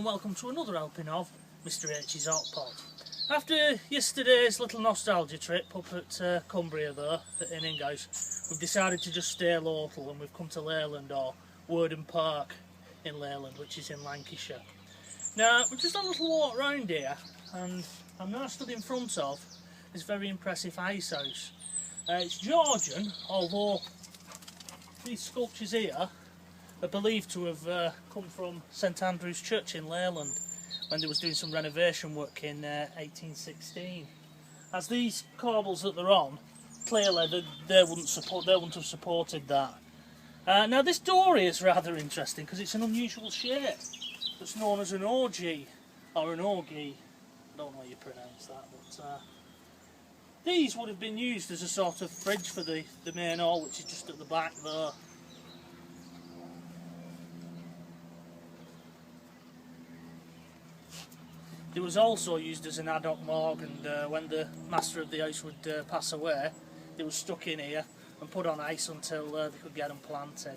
and welcome to another helping of Mr H's Hot Pot. After yesterday's little nostalgia trip up at Cumbria there, at Inninghouse, we've decided to just stay local and we've come to Leyland, or Worden Park in Leyland, which is in Lancashire. Now, we've just had a little walk round here and I'm now stood in front of this very impressive ice house. It's Georgian, although these sculptures here are believed to have come from St Andrew's Church in Leyland when they was doing some renovation work in 1816. As these corbels that they're on, clearly they wouldn't have supported that. Now this door is rather interesting because it's an unusual shape that's known as an orgy or an orgy. I don't know how you pronounce that, but these would have been used as a sort of fridge for the main hall, which is just at the back there. It was also used as an ad hoc morgue, and when the master of the house would pass away, they were stuck in here and put on ice until they could get them planted.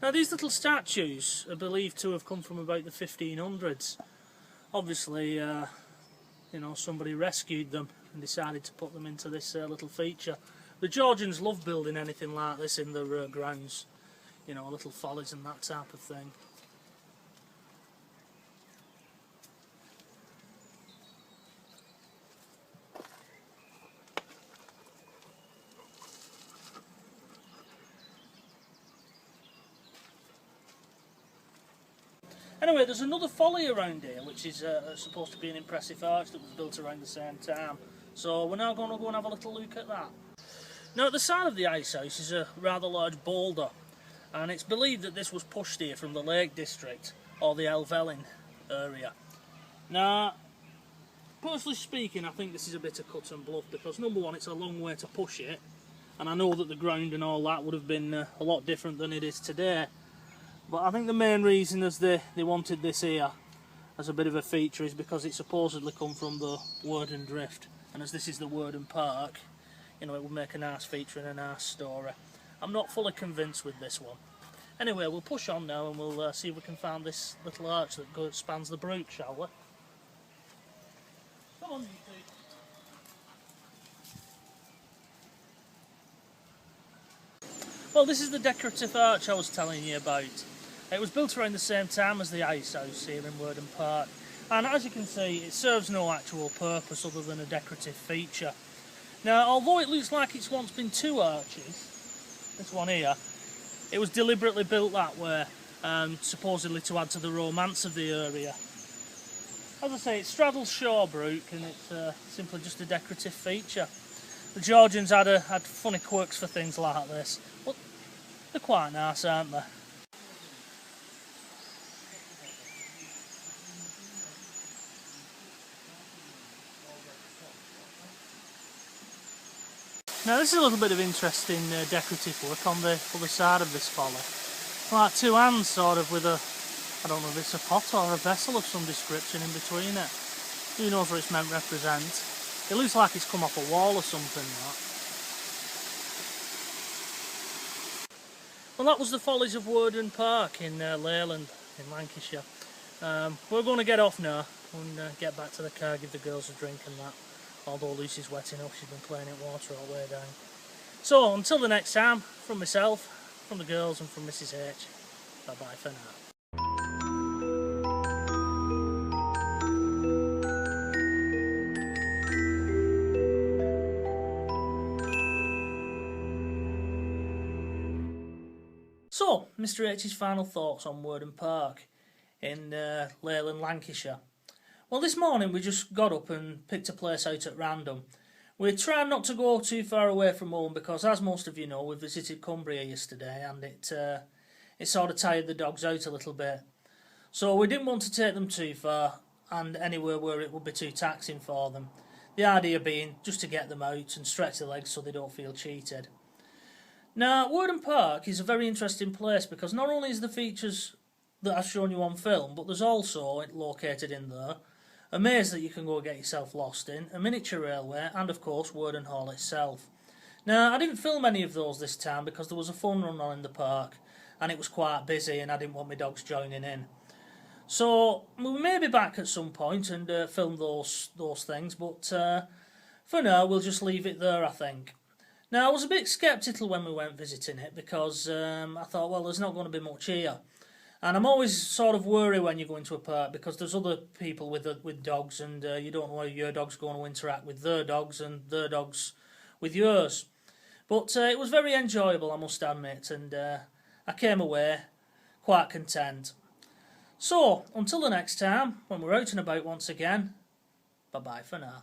Now these little statues are believed to have come from about the 1500s. Obviously, you know, somebody rescued them and decided to put them into this little feature. The Georgians love building anything like this in their grounds, you know, little follies and that type of thing. Anyway, there's another folly around here, which is supposed to be an impressive arch that was built around the same time. So we're now going to go and have a little look at that. Now at the side of the ice house is a rather large boulder, and it's believed that this was pushed here from the Lake District, or the Helvellyn area. Now, personally speaking, I think this is a bit of cut and bluff, because number one, it's a long way to push it, and I know that the ground and all that would have been a lot different than it is today. But I think the main reason as they wanted this here as a bit of a feature is because it supposedly come from the Warden Drift, and as this is the Worden Park, you know, it would make a nice feature and a nice story. I'm not fully convinced with this one. Anyway, we'll push on now and we'll see if we can find this little arch that spans the brook, shall we? Come on, you two. Well, this is the decorative arch I was telling you about. It was built around the same time as the ice house here in Warden Park, and as you can see, it serves no actual purpose other than a decorative feature. Now, although it looks like it's once been two arches, this one here, it was deliberately built that way, supposedly to add to the romance of the area. As I say, it straddles Shaw Brook, and it's simply just a decorative feature. The Georgians had funny quirks for things like this, but they're quite nice, aren't they? Now this is a little bit of interesting decorative work on the other side of this folly. Like two hands sort of with a, I don't know if it's a pot or a vessel of some description in between it. Who knows what it's meant to represent. It looks like it's come off a wall or something, that. Well, that was the Follies of Worden Park in Leyland in Lancashire. We're going to get off now and get back to the car, give the girls a drink and that. Although Lucy's wet enough, she's been playing in water all the way down. So, until the next time, from myself, from the girls and from Mrs H, bye-bye for now. So, Mr H's final thoughts on Worden Park in Leyland, Lancashire. Well, this morning we just got up and picked a place out at random. We're trying not to go too far away from home because, as most of you know, we visited Cumbria yesterday and it sort of tired the dogs out a little bit. So we didn't want to take them too far and anywhere where it would be too taxing for them. The idea being just to get them out and stretch their legs so they don't feel cheated. Now, Warden Park is a very interesting place because not only is the features that I've shown you on film, but there's also, located in there, a maze that you can go get yourself lost in, a miniature railway, and of course Warden Hall itself. Now, I didn't film any of those this time because there was a fun run on in the park, and it was quite busy and I didn't want my dogs joining in. So we may be back at some point and film those things, but for now we'll just leave it there, I think. Now I was a bit sceptical when we went visiting it because I thought, well, there's not going to be much here. And I'm always sort of worried when you go into a park because there's other people with dogs, and you don't know how your dog's going to interact with their dogs and their dogs with yours. But it was very enjoyable, I must admit, and I came away quite content. So, until the next time, when we're out and about once again, bye-bye for now.